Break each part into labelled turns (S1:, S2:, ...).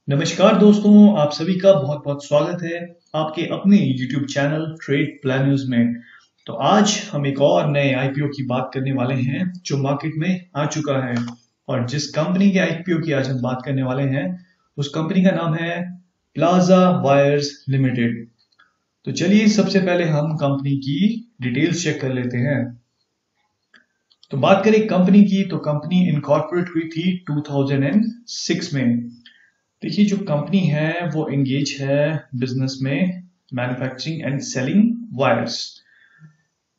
S1: नमस्कार दोस्तों, आप सभी का बहुत बहुत स्वागत है आपके अपने YouTube चैनल ट्रेड प्लानर्स में। तो आज हम एक और नए आईपीओ की बात करने वाले हैं जो मार्केट में आ चुका है। और जिस कंपनी के आईपीओ की आज हम बात करने वाले हैं उस कंपनी का नाम है प्लाजा वायर्स लिमिटेड। तो चलिए सबसे पहले हम कंपनी की डिटेल्स चेक कर लेते हैं। तो बात करें कंपनी की, तो कंपनी इनकॉर्पोरेट हुई थी 2006 में। देखिए जो कंपनी है वो एंगेज है बिजनेस में manufacturing and selling wires.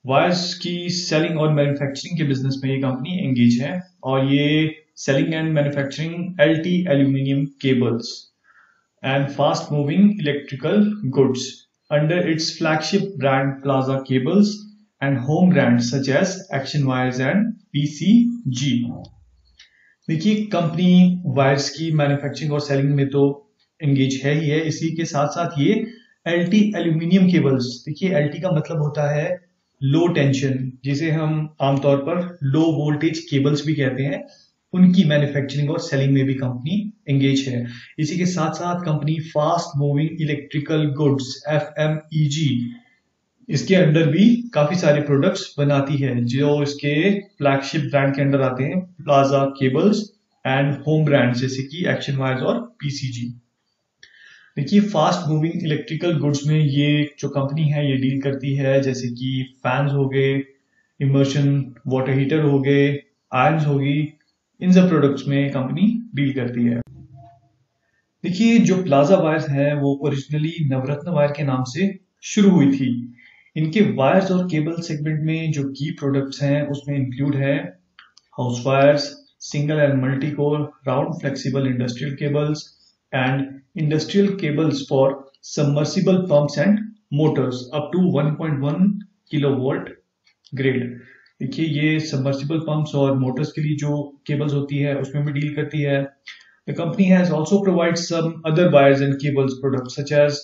S1: Wires की सेलिंग और मैन्युफैक्चरिंग के बिजनेस में ये कंपनी एंगेज है और ये selling and manufacturing LT aluminium cables and fast moving electrical goods under its flagship brand Plaza cables and home brand such as Action wires and PCG. देखिए company wires की manufacturing और selling में तो engage है ही है, इसी के साथ साथ ये एलटी एल्यूमिनियम केबल्स। देखिए एलटी का मतलब होता है लो टेंशन, जिसे हम आमतौर पर लो वोल्टेज केबल्स भी कहते हैं। उनकी मैन्युफैक्चरिंग और सेलिंग में भी कंपनी एंगेज है। इसी के साथ साथ company fast moving electrical goods FMEG, इसके अंडर भी काफी सारे प्रोडक्ट्स बनाती है जो इसके फ्लैगशिप ब्रांड के अंडर आते हैं, plaza cables and home brand जैसे कि एक्शन वायर्स और पीसीजी। देखिए फास्ट मूविंग इलेक्ट्रिकल गुड्स में ये जो कंपनी है ये डील करती है जैसे कि फैंस हो गए, इमर्शन वाटर हीटर हो गए, आयरन्स होगी, इन सब प्रोडक्ट्स में कंपनी डील करती है। देखिए जो प्लाजा वायर्स है वो ओरिजिनली नवरत्न वायर के नाम से शुरू हुई थी। इनके वायर्स और केबल सेगमेंट में जो की प्रोडक्ट्स हैं उसमें इंक्लूड है house wires, single and multi core round flexible industrial cables and industrial cables for submersible pumps and motors up to 1.1 kilovolt grade. देखिए ये सबमर्सिबल पंप्स और मोटर्स के लिए जो केबल्स होती है उसमें भी डील करती है। The company has also provided some other wires and cables products such as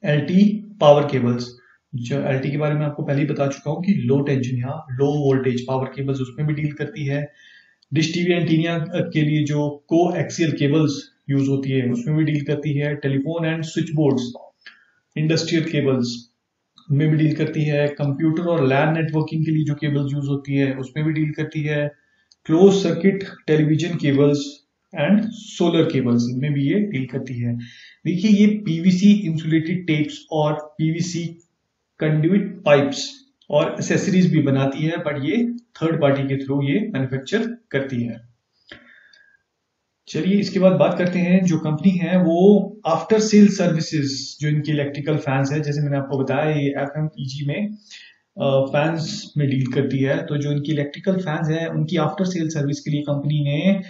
S1: LT power cables। जो LT के बारे में आपको पहले ही बता चुका हूँ कि लो टेंशन या लो वोल्टेज पावर केबल्स उसमें भी डील करती है। डिश टीवी एंटीना के लिए जो को एक्सियल केबल्स यूज होती है उसमें भी डील करती है। Telephone and switch boards industrial cables में भी डील करती है। कंप्यूटर और लैन नेटवर्किंग के लिए जो केबल्स यूज होती है उसमें भी डील करती है। Close circuit television cables and solar cables इनमें भी ये डील करती है। देखिए ये पीवीसी इंसुलेटेड टेप्स और पीवीसी कंडुइट पाइप्स और एसेसरीज भी बनाती है, बट ये थर्ड पार्टी के थ्रू ये मैन्युफैक्चर करती है। चलिए इसके बाद बात करते हैं जो कंपनी है वो आफ्टर सेल सर्विसेज, जो इनकी इलेक्ट्रिकल फैंस है जैसे मैंने आपको बताया ये एफएमईजी में फैंस में डील करती है। तो जो इनकी इलेक्ट्रिकल फैंस है उनकी आफ्टर सेल सर्विस के लिए कंपनी ने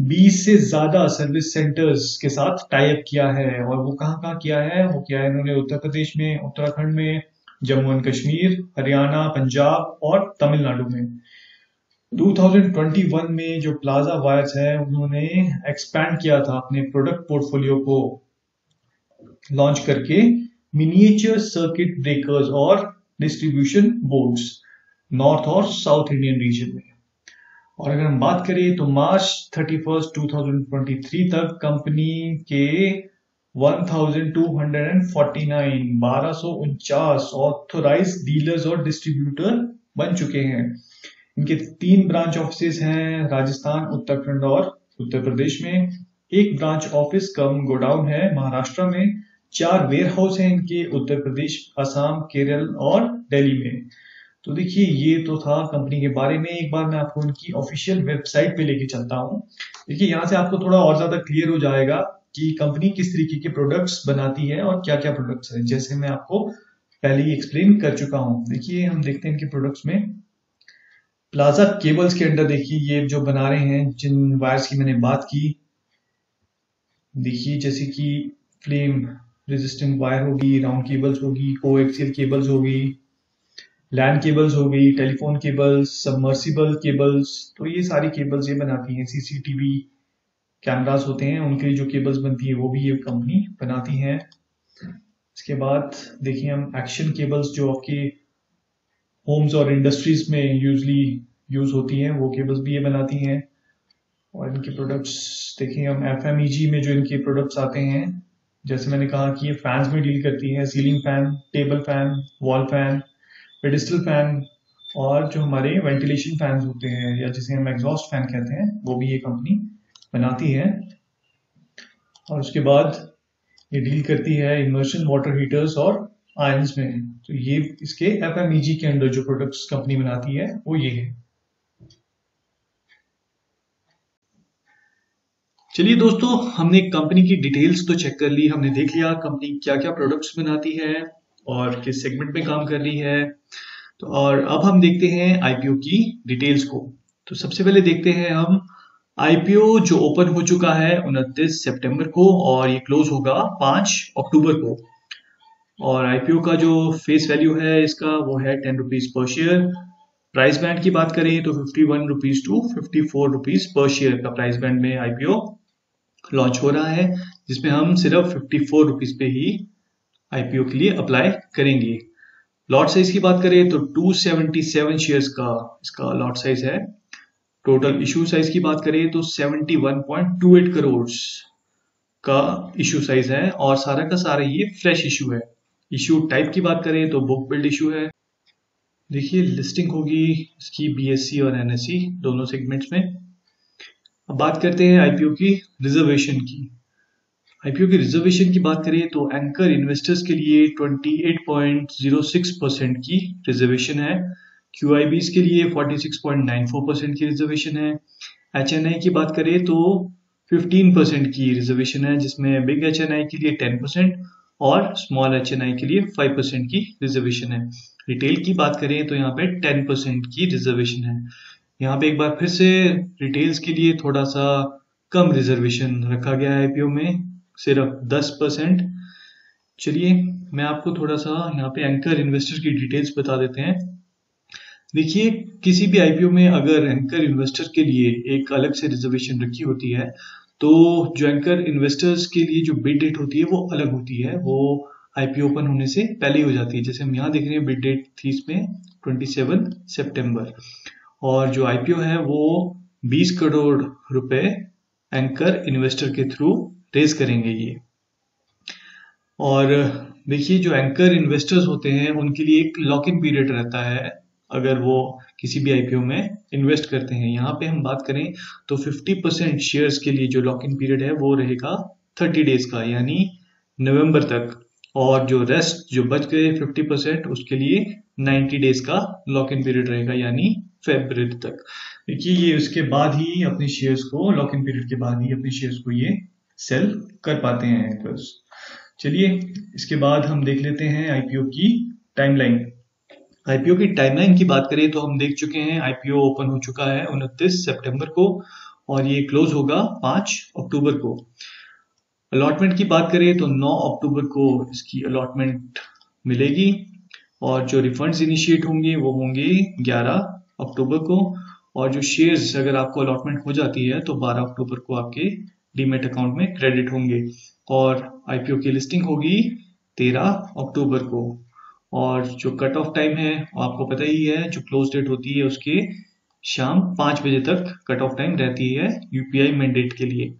S1: 20 से ज्यादा सर्विस सेंटर्स के साथ टाई अप किया है। और वो कहाँ कहाँ किया है, वो किया है इन्होंने उत्तर प्रदेश में, उत्तराखंड में, जम्मू एंड कश्मीर, हरियाणा, पंजाब और तमिलनाडु में। 2021 में जो प्लाजा वायर्स है उन्होंने एक्सपैंड किया था अपने प्रोडक्ट पोर्टफोलियो को लॉन्च करके मिनिएचर सर्किट ब्रेकर्स और डिस्ट्रीब्यूशन बोर्ड्स नॉर्थ और साउथ इंडियन रीजन में। और अगर हम बात करें तो मार्च 31, 2023 तक कंपनी के 1249 ऑथोराइज डीलर्स और डिस्ट्रीब्यूटर बन चुके हैं। इनके 3 ब्रांच ऑफिस हैं राजस्थान, उत्तराखंड और उत्तर प्रदेश में। एक ब्रांच ऑफिस कम गोडाउन है महाराष्ट्र में। 4 वेयर हाउस हैं इनके उत्तर प्रदेश, असम, केरल और दिल्ली में। तो देखिए ये तो था कंपनी के बारे में। एक बार मैं आपको उनकी ऑफिशियल वेबसाइट पे लेके चलता हूँ। देखिए यहाँ से आपको थोड़ा और ज्यादा क्लियर हो जाएगा कि कंपनी किस तरीके के प्रोडक्ट्स बनाती है और क्या क्या प्रोडक्ट्स है, जैसे मैं आपको पहले ही एक्सप्लेन कर चुका हूँ। देखिए हम देखते हैं इनके प्रोडक्ट्स में प्लाजा केबल्स के अंदर देखिए ये जो बना रहे हैं जिन वायर्स की मैंने बात की, देखिए जैसे कि फ्लेम रेजिस्टेंट वायर होगी, राउंड केबल्स होगी, कोएक्सियल केबल्स होगी, लैन केबल्स हो गई, टेलीफोन केबल्स, सबमर्सिबल केबल्स। तो ये सारी केबल्स ये बनाती हैं। सीसीटीवी कैमरास होते हैं उनके जो केबल्स बनती है वो भी ये कंपनी बनाती है। इसके बाद देखिए हम एक्शन केबल्स जो आपके होम्स और इंडस्ट्रीज में यूजली यूज होती हैं वो केबल्स भी ये बनाती हैं। और इनके प्रोडक्ट्स देखें हम, FMEG में जो इनके प्रोडक्ट्स आते हैं, जैसे मैंने कहा कि ये फैंस में डील करती है, ceiling fan, table fan, wall fan, pedestal fan, और जो हमारे वेंटिलेशन फैंस होते हैं या जिसे हम एग्जॉस्ट फैन कहते हैं, वो भी ये कंपनी बनाती है। और उसके बाद ये डील करती है इमर्शन वाटर हीटर्स और आयंस में। तो ये इसके FMEG के अंडर जो प्रोडक्ट्स कंपनी बनाती है वो ये है। चलिए दोस्तों, हमने कंपनी की डिटेल्स तो चेक कर ली, हमने देख लिया कंपनी क्या क्या प्रोडक्ट्स बनाती है और किस सेगमेंट में काम कर रही है। तो और अब हम देखते हैं आईपीओ की डिटेल्स को। तो सबसे पहले देखते हैं हम आईपीओ जो ओपन हो चुका है 29 सितंबर को और ये क्लोज होगा 5 अक्टूबर को। और आईपीओ का जो फेस वैल्यू है इसका वो है 10 रुपीज पर शेयर। प्राइस बैंड की बात करें तो 51 रुपीज टू 54 रुपीज पर शेयर का प्राइस बैंड में आईपीओ लॉन्च हो रहा है, जिसमें हम सिर्फ 54 रुपीज पे ही आईपीओ के लिए अप्लाई करेंगे। लॉट साइज की बात करें तो 277 शेयर्स का इसका लॉट साइज है। टोटल इशू साइज की बात करें तो 71.28 करोड़ का इशू साइज है और सारा का सारा ये फ्रेश इशू है। इशू टाइप की बात करें तो बुक बिल्ड इशू है। देखिए लिस्टिंग होगी इसकी बीएससी और एनएससी दोनों सेगमेंट्स में। अब बात करते हैं आईपीओ की रिजर्वेशन की। आईपीओ की रिजर्वेशन की बात करें तो एंकर इन्वेस्टर्स के लिए 28.06% की रिजर्वेशन है। क्यूआईबीज के लिए 46.94% की रिजर्वेशन है। एचएनआई की बात करें तो 15% की रिजर्वेशन है, जिसमें बिग एचएनआई के लिए 10% और स्मॉल एचएनआई के लिए 5% की रिजर्वेशन है। रिटेल की बात करें तो यहाँ पे 10% की रिजर्वेशन है। यहाँ पे एक बार फिर से रिटेल्स के लिए थोड़ा सा कम रिजर्वेशन रखा गया है आईपीओ में, सिर्फ 10%। चलिए मैं आपको थोड़ा सा यहाँ पे एंकर इन्वेस्टर की डिटेल्स बता देते हैं। देखिए किसी भी आईपीओ में अगर एंकर इन्वेस्टर के लिए एक अलग से रिजर्वेशन रखी होती है तो जो एंकर इन्वेस्टर्स के लिए जो बिड डेट होती है वो अलग होती है, वो आईपीओ ओपन होने से पहले ही हो जाती है। जैसे हम यहाँ देख रहे हैं बिड डेट थी इसमें 27 सितंबर और जो आईपीओ है वो 20 करोड़ रुपए एंकर इन्वेस्टर के थ्रू रेज करेंगे ये। और देखिए जो एंकर इन्वेस्टर्स होते हैं उनके लिए एक लॉक इन पीरियड रहता है अगर वो किसी भी आईपीओ में इन्वेस्ट करते हैं। यहाँ पे हम बात करें तो 50% शेयर्स के लिए जो लॉक इन पीरियड है वो रहेगा 30 डेज का, यानी नवंबर तक, और जो रेस्ट जो बच गए 50% उसके लिए 90 डेज का लॉक इन पीरियड रहेगा, यानी फरवरी तक। देखिए ये उसके बाद ही अपने शेयर्स को, लॉक इन पीरियड के बाद ही अपने शेयर्स को ये सेल कर पाते हैं एंकर्स। चलिए इसके बाद हम देख लेते हैं आईपीओ की टाइमलाइन। आईपीओ की टाइमलाइन की बात करें तो हम देख चुके हैं आईपीओ ओपन हो चुका है 29 सितंबर को और ये क्लोज होगा 5 अक्टूबर को। अलॉटमेंट की बात करें तो 9 अक्टूबर को इसकी अलॉटमेंट मिलेगी और जो रिफंड्स इनिशिएट होंगे वो होंगे 11 अक्टूबर को, और जो शेयर्स अगर आपको अलॉटमेंट हो जाती है तो 12 अक्टूबर को आपके डीमेट अकाउंट में क्रेडिट होंगे। और आईपीओ की लिस्टिंग होगी 13 अक्टूबर को। और जो कट ऑफ टाइम है आपको पता ही है, जो क्लोज डेट होती है उसके शाम 5 बजे तक कट ऑफ टाइम रहती है यूपीआई मैंडेट के लिए।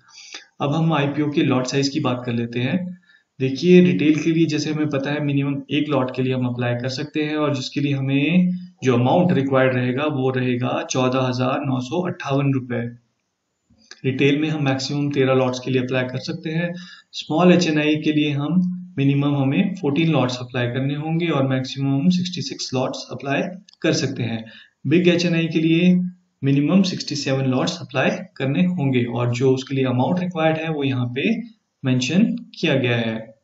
S1: अब हम आईपीओ के लॉट साइज की बात कर लेते हैं। देखिए रिटेल के लिए जैसे हमें पता है मिनिमम एक लॉट के लिए हम अप्लाई कर सकते हैं और जिसके लिए हमें जो अमाउंट रिक्वायर्ड रहेगा वो रहेगा 14,958 रुपए। रिटेल में हम मैक्सिमम 13 लॉट्स के लिए अप्लाई कर सकते हैं। स्मॉल एचएनआई के लिए हम मिनिमम हमें 14 लॉट्स अप्लाई करने होंगे और मैक्सिमम 66 लॉट्स अप्लाई कर सकते हैं। बिग एचएनआई के लिए मिनिमम 67 लॉट्स अप्लाई करने होंगे और जो उसके लिए अमाउंट रिक्वायर्ड है वो यहाँ पे मेंशन किया गया है।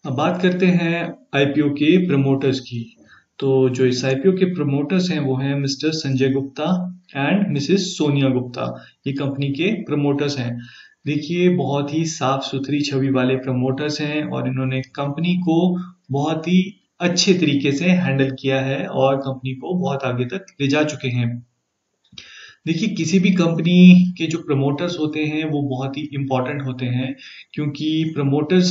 S1: अब बात करते हैं आईपीओ के प्रमोटर्स की। तो जो इस आईपीओ के प्रमोटर्स हैं वो हैं mister Sanjay Gupta and Mrs Sonia Gupta. ये कंपनी के प्रमोटर्स हैं। देखिए बहुत ही साफ सुथरी छवि वाले प्रमोटर्स हैं और इन्होंने कंपनी को बहुत ही अच्छे तरीके से हैंडल किया है और कंपनी को बहुत आगे तक ले जा चुके हैं। देखिए किसी भी कंपनी के जो प्रमोटर्स होते हैं वो बहुत ही इंपॉर्टेंट होते हैं, क्योंकि प्रमोटर्स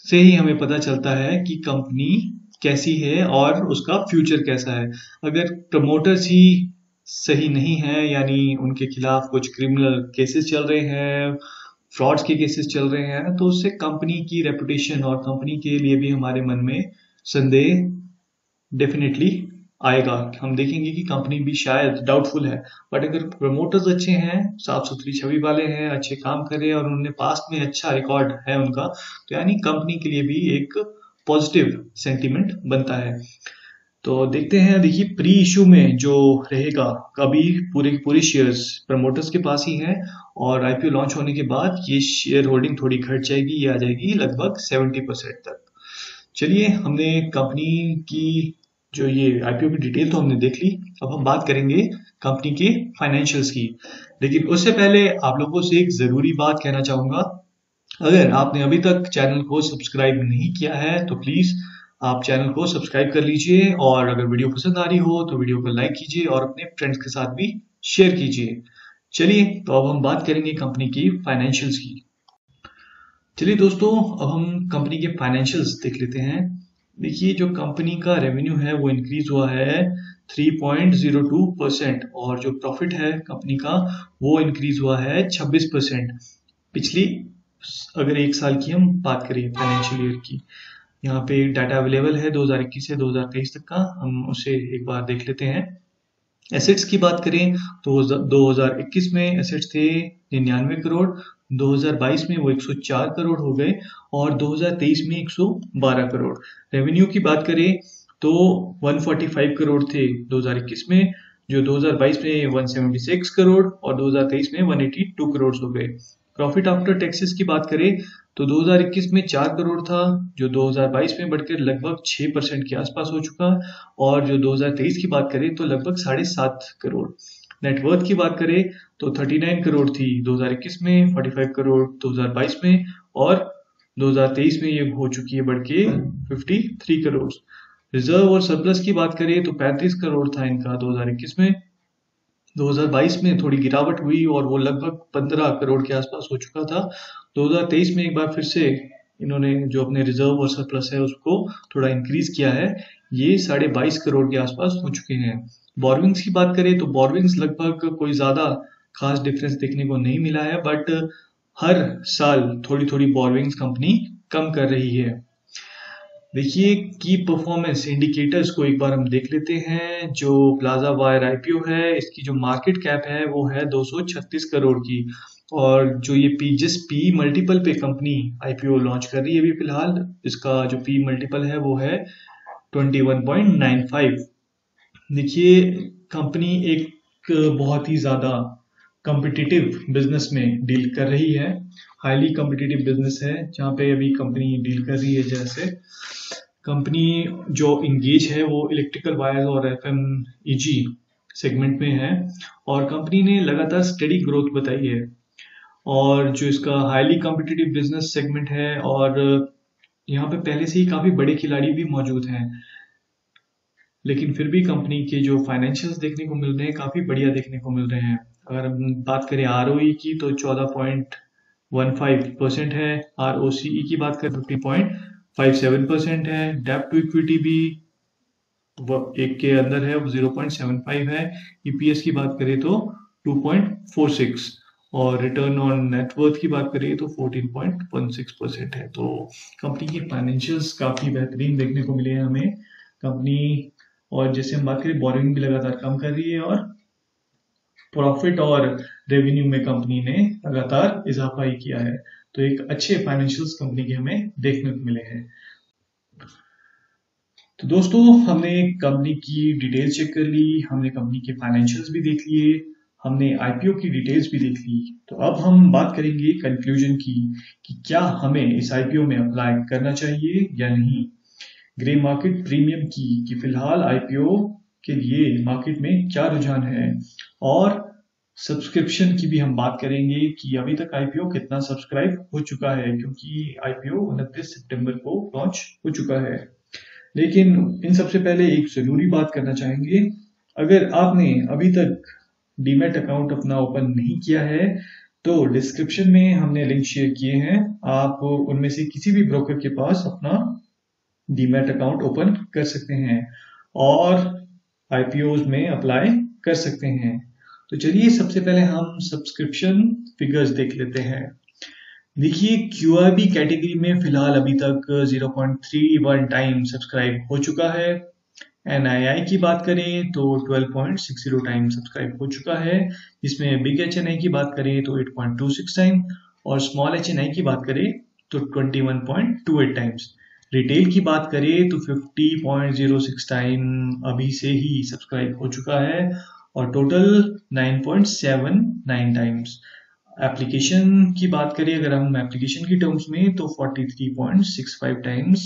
S1: से ही हमें पता चलता है कि कंपनी कैसी है और उसका फ्यूचर कैसा है। अगर प्रमोटर्स ही सही नहीं है, यानी उनके खिलाफ कुछ क्रिमिनल केसेस चल रहे हैं, फ्रॉड्स के केसेस चल रहे हैं, तो उससे कंपनी की रेपुटेशन और कंपनी के लिए भी हमारे मन में संदेह डेफिनेटली आएगा। हम देखेंगे कि कंपनी भी शायद डाउटफुल है। बट अगर प्रमोटर्स अच्छे हैं, साफ सुथरी छवि वाले हैं, अच्छे काम कर रहे हैं और उन्होंने पास्ट में अच्छा रिकॉर्ड है उनका, तो यानी कंपनी के लिए भी एक पॉजिटिव सेंटीमेंट बनता है। तो देखते हैं, देखिए प्री इशू में जो रहेगा, कभी पूरे के पूरे शेयर्स प्रमोटर्स के पास ही हैं और आईपीओ लॉन्च होने के बाद ये शेयर होल्डिंग थोड़ी घट जाएगी, ये आ जाएगी लगभग 70% तक। चलिए, हमने कंपनी की जो ये आईपीओ की डिटेल तो हमने देख ली। अब हम बात करेंगे कंपनी के फाइनेंशियल्स की। लेकिन उससे पहले आप लोगों से एक जरूरी बात कहना चाहूंगा। अगर आपने अभी तक चैनल को सब्सक्राइब नहीं किया है तो प्लीज आप चैनल को सब्सक्राइब कर लीजिए, और अगर वीडियो पसंद आ रही हो तो वीडियो को लाइक कीजिए और अपने फ्रेंड्स के साथ भी शेयर कीजिए। चलिए, तो अब हम बात करेंगे कंपनी की फाइनेंशियल्स की। चलिए दोस्तों, अब हम कंपनी के फाइनेंशियल्स देख लेते हैं। देखिए, जो कंपनी का रेवेन्यू है वो इंक्रीज हुआ है 3.02%, और जो प्रॉफिट है कंपनी का वो इंक्रीज हुआ है 26%। पिछली अगर एक साल की हम बात करें फाइनेंशियल ईयर की, यहाँ पे डाटा अवेलेबल है 2021 से 2023 तक का, हम उसे एक बार देख लेते हैं। एसेट्स की बात करें तो 2021 में एसेट्स थे 99 करोड़, 2022 में वो 104 करोड़ हो गए और 2023 में 112 करोड़। रेवेन्यू की बात करें तो 145 करोड़ थे 2021 में, जो 2022 में 176 करोड़ और 2023 में 182 करोड़ हो गए। प्रॉफिट आफ्टर टैक्सेस की बात करें तो 2021 में 4 करोड़ था, जो 2022 में बढ़कर लगभग 6% के आसपास हो चुका, और जो 2023 की बात करें तो लगभग 7.5 करोड़। नेटवर्थ की बात करें तो 39 करोड़ थी 2021 में, 45 करोड़ 2022 में, और 2023 में ये हो चुकी है बढ़ के 53 करोड़। रिजर्व और सरप्लस की बात करें तो 35 करोड़ था इनका 2021 में, 2022 में थोड़ी गिरावट हुई और वो लगभग 15 करोड़ के आसपास हो चुका था। 2023 में एक बार फिर से इन्होंने जो अपने रिजर्व और सरप्लस है उसको थोड़ा इंक्रीज किया है, ये 22.5 करोड़ के आसपास हो चुके हैं। बोरविंग्स की बात करें तो बोरविंग्स लगभग कोई ज्यादा खास डिफरेंस देखने को नहीं मिला है, बट हर साल थोड़ी थोड़ी बोरविंग्स कंपनी कम कर रही है। देखिए, की परफॉर्मेंस इंडिकेटर्स को एक बार हम देख लेते हैं। जो प्लाजा वायर आईपीओ है, इसकी जो मार्केट कैप है वो है 236 करोड़ की, और जो ये जिस पी मल्टीपल पे कंपनी आईपीओ लॉन्च कर रही है अभी फिलहाल, इसका जो पी मल्टीपल है वो है 21.95। देखिए, कंपनी एक बहुत ही ज्यादा कॉम्पिटिटिव बिजनेस में डील कर रही है, हाईली कॉम्पिटिटिव बिजनेस है जहाँ पे अभी कंपनी डील कर रही है। जैसे कंपनी जो इंगेज है वो इलेक्ट्रिकल वायर और एफएमईजी सेगमेंट में है, और कंपनी ने लगातार स्टेडी ग्रोथ बताई है, और जो इसका हाईली कॉम्पिटिटिव बिजनेस सेगमेंट है, और यहाँ पे पहले से ही काफी बड़े खिलाड़ी भी मौजूद हैं। लेकिन फिर भी कंपनी के जो फाइनेंशियल्स देखने को मिल रहे हैं काफी बढ़िया देखने को मिल रहे हैं। अगर हम बात करें आरओई की तो 14.15% है, आरओसीई की बात करें 50.57% है, डेब्ट टू इक्विटी भी एक के अंदर है, वो 0.75 है, ईपीएस की बात करें तो 2.46, और रिटर्न ऑन नेटवर्थ की बात करें तो 14.16% है। तो कंपनी की फाइनेंशियल्स काफी बेहतरीन देखने को मिले हैं हमें कंपनी, और जैसे हम बात करें बोरिंग भी लगातार कम कर रही है, और प्रॉफिट और रेवेन्यू में कंपनी ने लगातार इजाफा ही किया है। तो एक अच्छे फाइनेंशियल्स कंपनी के हमें देखने को मिले हैं। तो दोस्तों, हमने कंपनी की डिटेल्स चेक कर ली, हमने कंपनी के फाइनेंशियल्स भी देख लिए, हमने आईपीओ की डिटेल्स भी देख ली। तो अब हम बात करेंगे कंक्लूजन की कि क्या हमें इस आईपीओ में अप्लाई करना चाहिए या नहीं। ग्रे मार्केट प्रीमियम की कि फिलहाल आईपीओ के लिए मार्केट में क्या रुझान है, और सब्सक्रिप्शन की भी हम बात करेंगे कि अभी तक आईपीओ कितना सब्सक्राइब हो चुका है, क्योंकि आईपीओ 29 सितंबर को लॉन्च हो चुका है। लेकिन इन सबसे पहले एक जरूरी बात करना चाहेंगे, अगर आपने अभी तक डीमैट अकाउंट अपना ओपन नहीं किया है तो डिस्क्रिप्शन में हमने लिंक शेयर किए हैं, आप उनमें से किसी भी ब्रोकर के पास अपना डीमैट अकाउंट ओपन कर सकते हैं और आईपीओ में अप्लाई कर सकते हैं। तो चलिए सबसे पहले हम सब्सक्रिप्शन फिगर्स देख लेते हैं। देखिए QIB कैटेगरी में फिलहाल अभी तक 0.31 टाइम सब्सक्राइब हो चुका है। NII की बात करें तो 12.60 टाइम सब्सक्राइब हो चुका है। इसमें बिग HNI की बात करें तो 8.26 टाइम और स्मॉल HNI की बात करें तो 21.28 टाइम्स। रिटेल की बात करें तो 50.06 टाइम अभी से ही सब्सक्राइब हो चुका है और टोटल 9.79 टाइम्स। एप्लीकेशन की बात करें अगर हम एप्लीकेशन की टर्म्स में तो 43.65 टाइम्स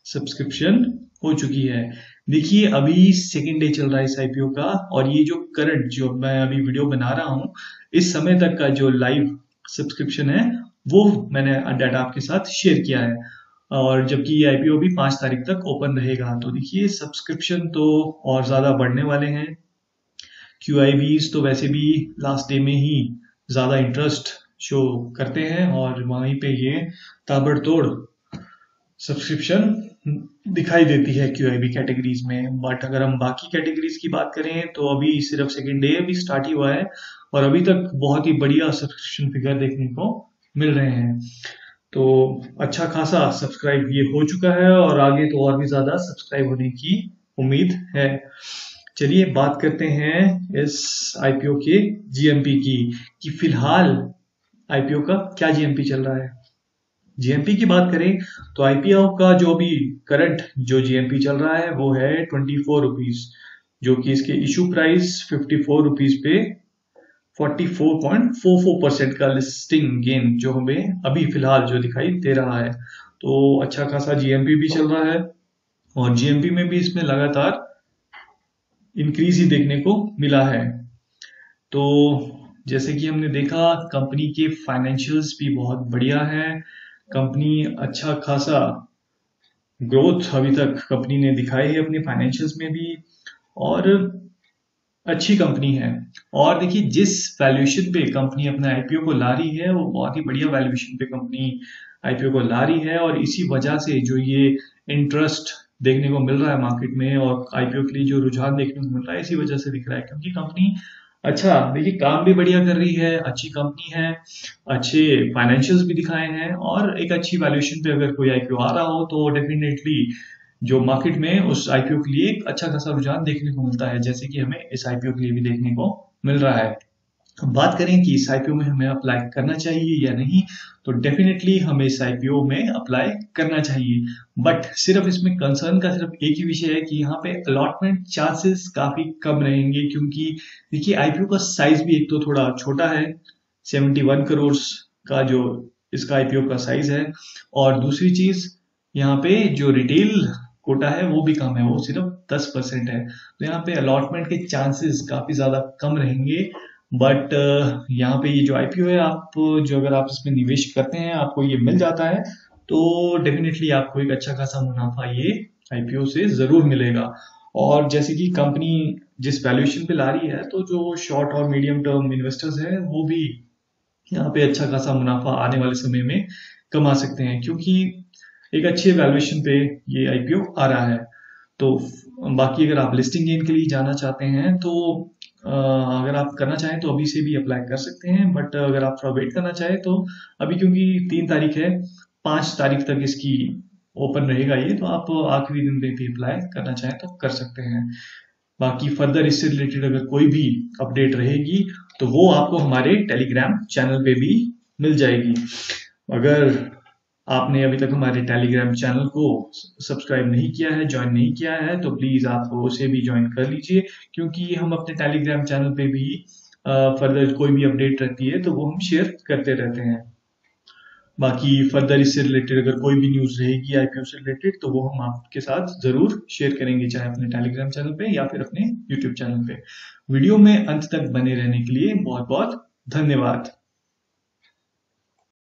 S1: सब्सक्रिप्शन हो चुकी है। देखिए अभी सेकेंड डे चल रहा है इस IPO का और ये जो करंट जो मैं अभी वीडियो बना रहा हूँ इस समय तक का जो लाइव सब्सक्रिप्शन है वो मैंने डाटा आपके साथ शेयर किया है और जबकि ये IPO भी 5 तारीख तक ओपन रहेगा। तो देखिए सब्सक्रिप्शन तो और ज्यादा बढ़ने वाले हैं। QIBs तो वैसे भी लास्ट डे में ही ज्यादा इंटरेस्ट शो करते हैं और वहीं पे ये ताबड़तोड़ सब्सक्रिप्शन दिखाई देती है QIB कैटेगरीज में। बट अगर हम बाकी कैटेगरीज की बात करें तो अभी सिर्फ सेकेंड डे अभी स्टार्ट ही हुआ है और अभी तक बहुत ही बढ़िया सब्सक्रिप्शन फिगर देखने को मिल रहे हैं। तो अच्छा खासा सब्सक्राइब ये हो चुका है और आगे तो और भी ज्यादा सब्सक्राइब होने की उम्मीद है। चलिए बात करते हैं इस IPO के GMP की कि फिलहाल IPO का क्या GMP चल रहा है। GMP की बात करें तो IPO का जो अभी करंट जो GMP चल रहा है वो है 24 रुपीज, जो कि इसके इशू प्राइस 54 रुपीज पे 44.44% का लिस्टिंग गेन जो हमें अभी फिलहाल जो दिखाई दे रहा है। तो अच्छा खासा GMP भी चल रहा है और GMP में भी इसमें लगातार इंक्रीज ही देखने को मिला है। तो जैसे कि हमने देखा कंपनी के फाइनेंशियल्स भी बहुत बढ़िया है। कंपनी अच्छा खासा ग्रोथ अभी तक कंपनी ने दिखाई है अपने फाइनेंशियल्स में भी और अच्छी कंपनी है। और देखिए जिस वैल्यूएशन पे कंपनी अपना IPO को ला रही है वो बहुत ही बढ़िया वैल्यूएशन पे कंपनी IPO को ला रही है और इसी वजह से जो ये इंटरेस्ट देखने को मिल रहा है मार्केट में और IPO के लिए जो रुझान देखने को मिल रहा है इसी वजह से दिख रहा है, क्योंकि कंपनी अच्छा देखिए काम भी बढ़िया कर रही है, अच्छी कंपनी है, अच्छे फाइनेंशियल्स भी दिखाए हैं और एक अच्छी वैल्यूएशन पे अगर कोई IPO आ रहा हो तो डेफिनेटली जो मार्केट में उस IPO के लिए एक अच्छा खासा रुझान देखने को मिलता है, जैसे कि हमें इस IPO के लिए भी देखने को मिल रहा है। बात करें कि इस IPO में हमें अप्लाई करना चाहिए या नहीं, तो डेफिनेटली हमें इस IPO में अप्लाई करना चाहिए। बट सिर्फ इसमें कंसर्न का सिर्फ एक ही विषय है कि यहाँ पे अलॉटमेंट चांसेस काफी कम रहेंगे, क्योंकि देखिए IPO का साइज भी एक तो थोड़ा छोटा है, 71 करोड़ का जो इसका IPO का साइज है और दूसरी चीज यहाँ पे जो रिटेल कोटा है वो भी कम है, वो सिर्फ 10% है। तो यहाँ पे अलॉटमेंट के चांसेस काफी ज्यादा कम रहेंगे। बट यहाँ पे ये जो IPO है आप जो अगर आप इसमें निवेश करते हैं आपको ये मिल जाता है तो डेफिनेटली आपको एक अच्छा खासा मुनाफा ये IPO से जरूर मिलेगा। और जैसे कि कंपनी जिस वैल्यूएशन पे ला रही है तो जो शॉर्ट और मीडियम टर्म इन्वेस्टर्स हैं वो भी यहाँ पे अच्छा खासा मुनाफा आने वाले समय में कमा सकते हैं, क्योंकि एक अच्छे वैल्यूएशन पे ये IPO आ रहा है। तो बाकी अगर आप लिस्टिंग गेन के लिए जाना चाहते हैं तो अगर आप करना चाहें तो अभी से भी अप्लाई कर सकते हैं, बट अगर आप थोड़ा वेट करना चाहें तो अभी क्योंकि 3 तारीख है, 5 तारीख तक इसकी ओपन रहेगा ये, तो आप आखिरी दिन पे भी अप्लाई करना चाहें तो कर सकते हैं। बाकी फर्दर इससे रिलेटेड अगर कोई भी अपडेट रहेगी तो वो आपको हमारे टेलीग्राम चैनल पे भी मिल जाएगी। अगर आपने अभी तक हमारे टेलीग्राम चैनल को सब्सक्राइब नहीं किया है, ज्वाइन नहीं किया है, तो प्लीज आप उसे भी ज्वाइन कर लीजिए, क्योंकि हम अपने टेलीग्राम चैनल पे भी फर्दर कोई भी अपडेट रहती है तो वो हम शेयर करते रहते हैं। बाकी फर्दर इससे रिलेटेड अगर कोई भी न्यूज रहेगी IPO से रिलेटेड तो वो हम आपके साथ जरूर शेयर करेंगे, चाहे अपने टेलीग्राम चैनल पे या फिर अपने YouTube चैनल पे। वीडियो में अंत तक बने रहने के लिए बहुत बहुत धन्यवाद।